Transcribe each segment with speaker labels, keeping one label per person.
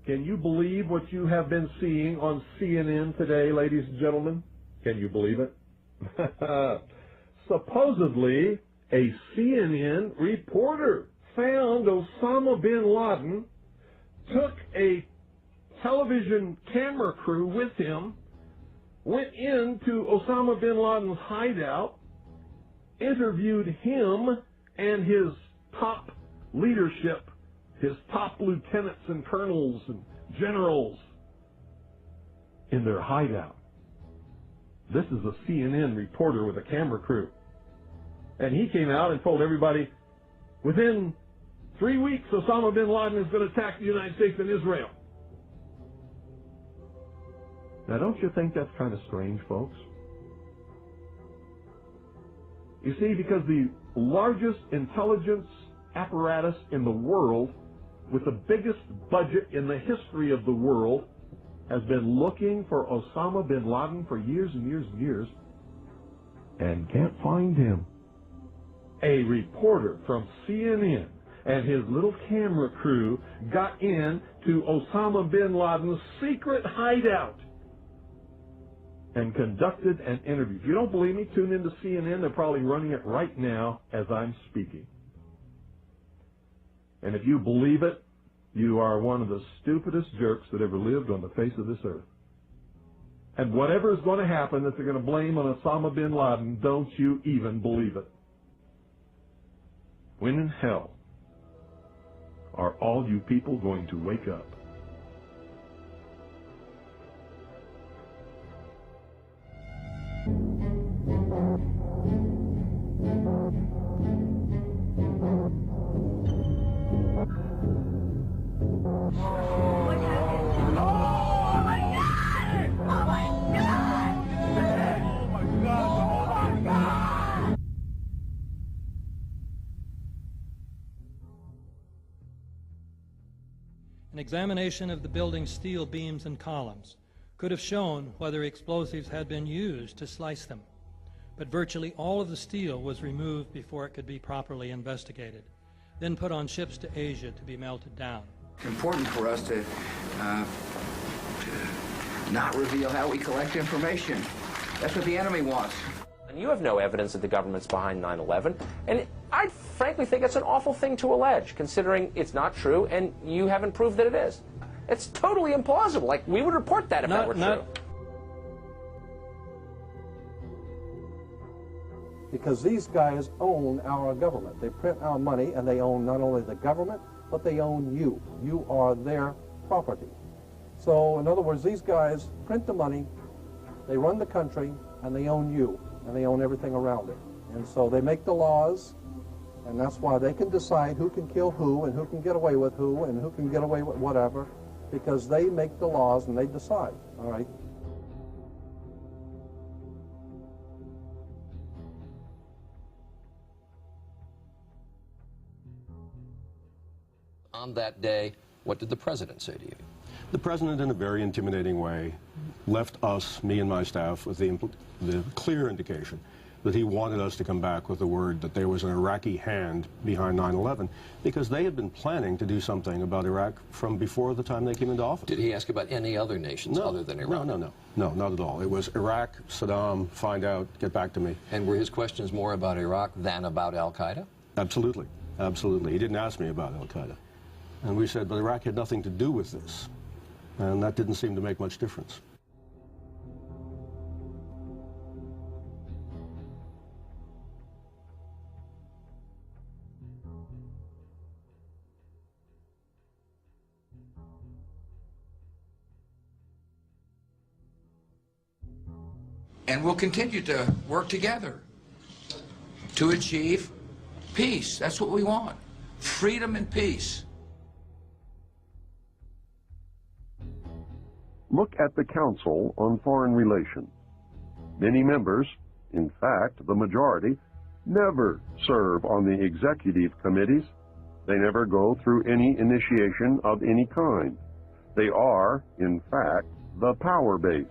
Speaker 1: Can you believe what you have been seeing on CNN today, ladies and gentlemen? Can you believe it? Supposedly, a CNN reporter found Osama bin Laden, took a television camera crew with him, went into Osama bin Laden's hideout, interviewed him and his top leadership, his top lieutenants and colonels and generals in their hideout. This is a CNN reporter with a camera crew. And he came out and told everybody, within 3 weeks, Osama bin Laden is going to attack the United States and Israel. Now, don't you think that's kind of strange, folks? You see, because the largest intelligence apparatus in the world, with the biggest budget in the history of the world, has been looking for Osama bin Laden for years and years and years, and can't find him. A reporter from CNN and his little camera crew got in to Osama bin Laden's secret hideout and conducted an interview. If you don't believe me, tune into CNN. They're probably running it right now as I'm speaking. And if you believe it, you are one of the stupidest jerks that ever lived on the face of this earth. And whatever is going to happen that they're going to blame on Osama bin Laden, don't you even believe it. When in hell are all you people going to wake up?
Speaker 2: An examination of the building's steel beams and columns could have shown whether explosives had been used to slice them, but virtually all of the steel was removed before it could be properly investigated, then put on ships to Asia to be melted down.
Speaker 3: It's important for us to not reveal how we collect information. That's what the enemy wants.
Speaker 4: And you have no evidence that the government's behind 9/11, and I frankly think it's an awful thing to allege, considering it's not true and you haven't proved that it is. It's totally implausible. Like, we would report that if that were true.
Speaker 5: Because these guys own our government. They print our money, and they own not only the government, but they own you. You are their property. So, in other words, these guys print the money, they run the country, and they own you, and they own everything around it. And so they make the laws, and that's why they can decide who can kill who, and who can get away with who, and who can get away with whatever, because they make the laws and they decide, all right?
Speaker 6: On that day, what did the president say to you?
Speaker 7: The president, in a very intimidating way, left us, me and my staff, with the clear indication that he wanted us to come back with the word that there was an Iraqi hand behind 9/11, because they had been planning to do something about Iraq from before the time they came into office.
Speaker 6: Did he ask about any other nations other than Iraq?
Speaker 7: No, not at all. It was Iraq, Saddam, find out, get back to me.
Speaker 6: And were his questions more about Iraq than about al-Qaeda?
Speaker 7: Absolutely, absolutely. He didn't ask me about al-Qaeda. And we said, but Iraq had nothing to do with this. And that didn't seem to make much difference.
Speaker 3: And we'll continue to work together to achieve peace. That's what we want. Freedom and peace.
Speaker 8: Look at the Council on Foreign Relations. Many members, in fact, the majority, never serve on the executive committees. They never go through any initiation of any kind. They are, in fact, the power base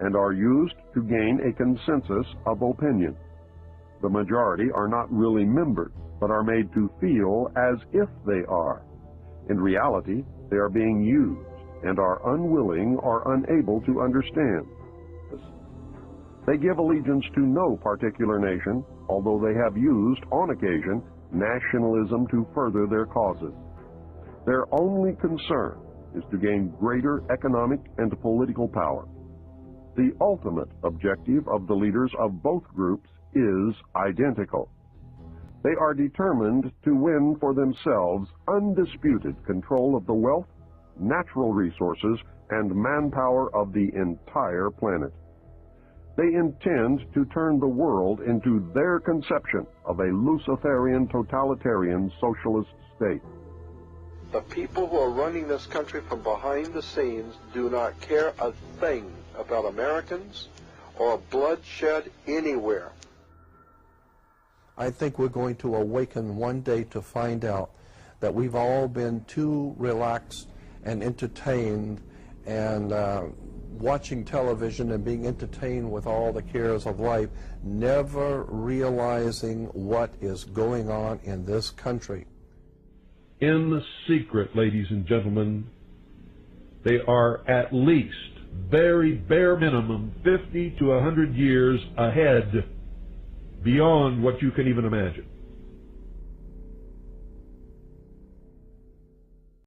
Speaker 8: and are used to gain a consensus of opinion. The majority are not really members, but are made to feel as if they are. In reality, they are being used and are unwilling or unable to understand. They give allegiance to no particular nation, although they have used, on occasion, nationalism to further their causes. Their only concern is to gain greater economic and political power. The ultimate objective of the leaders of both groups is identical. They are determined to win for themselves undisputed control of the wealth, natural resources, and manpower of the entire planet. They intend to turn the world into their conception of a Luciferian totalitarian socialist state.
Speaker 5: The people who are running this country from behind the scenes do not care a thing about Americans or bloodshed anywhere. I think we're going to awaken one day to find out that we've all been too relaxed and entertained and watching television and being entertained with all the cares of life, never realizing what is going on in this country.
Speaker 1: In the secret, ladies and gentlemen, they are at least, very bare minimum, 50 to 100 years ahead, beyond what you can even imagine.